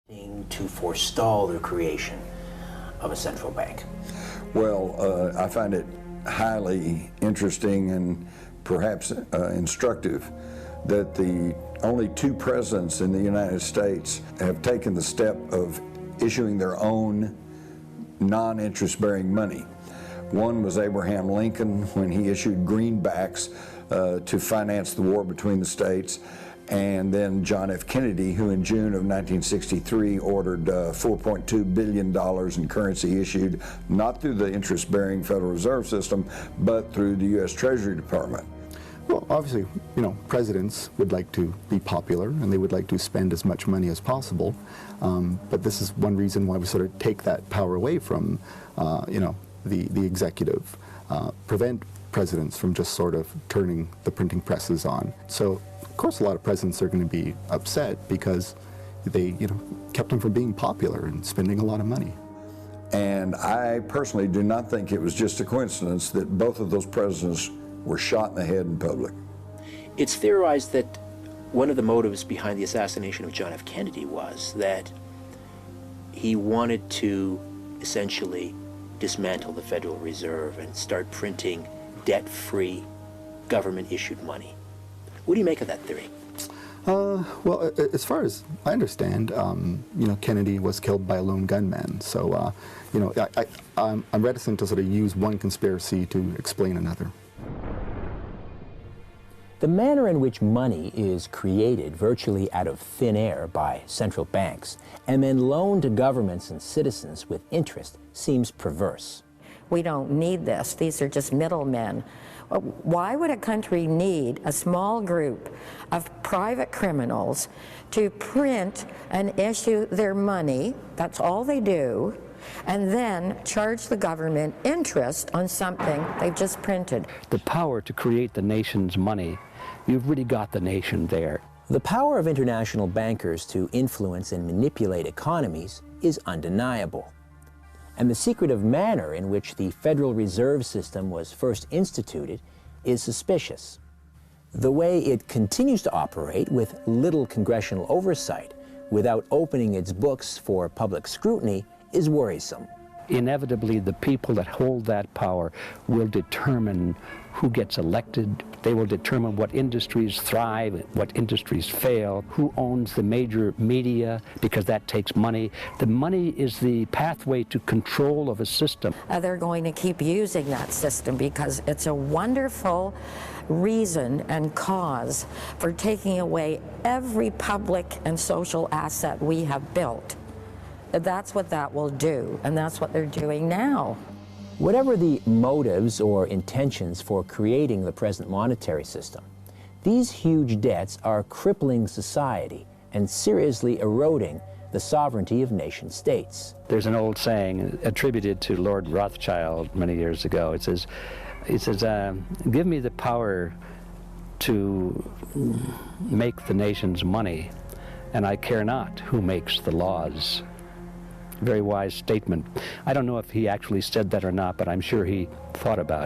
To forestall the creation of a central bank? Well, I find it highly interesting and perhaps instructive that the only two presidents in the United States have taken the step of issuing their own non-interest-bearing money. One was Abraham Lincoln when he issued greenbacks to finance the war between the states, and then John F. Kennedy, who in June of 1963 ordered $4.2 billion in currency issued, not through the interest-bearing Federal Reserve System, but through the U.S. Treasury Department. Well, obviously, presidents would like to be popular and they would like to spend as much money as possible. But this is one reason why we sort of take that power away from, the executive, prevent presidents from just sort of turning the printing presses on. So, of course, a lot of presidents are going to be upset because they, kept them from being popular and spending a lot of money. And I personally do not think it was just a coincidence that both of those presidents were shot in the head in public. It's theorized that one of the motives behind the assassination of John F. Kennedy was that he wanted to essentially dismantle the Federal Reserve and start printing debt-free, government-issued money. What do you make of that theory? Well, as far as I understand, Kennedy was killed by a lone gunman. So, I'm reticent to sort of use one conspiracy to explain another. The manner in which money is created virtually out of thin air by central banks and then loaned to governments and citizens with interest seems perverse. We don't need this. These are just middlemen. Why would a country need a small group of private criminals to print and issue their money, that's all they do, and then charge the government interest on something they've just printed? The power to create the nation's money, you've really got the nation there. The power of international bankers to influence and manipulate economies is undeniable. And the secretive manner in which the Federal Reserve System was first instituted is suspicious. The way it continues to operate with little congressional oversight, without opening its books for public scrutiny, is worrisome. Inevitably, the people that hold that power will determine who gets elected. They will determine what industries thrive, what industries fail, who owns the major media, because that takes money. The money is the pathway to control of a system. They're going to keep using that system because it's a wonderful reason and cause for taking away every public and social asset we have built. That's what that will do, and that's what they're doing now. Whatever the motives or intentions for creating the present monetary system, these huge debts are crippling society and seriously eroding the sovereignty of nation states. There's an old saying attributed to Lord Rothschild many years ago. It says, give me the power to make the nation's money, and I care not who makes the laws. Very wise statement. I don't know if he actually said that or not, but I'm sure he thought about it.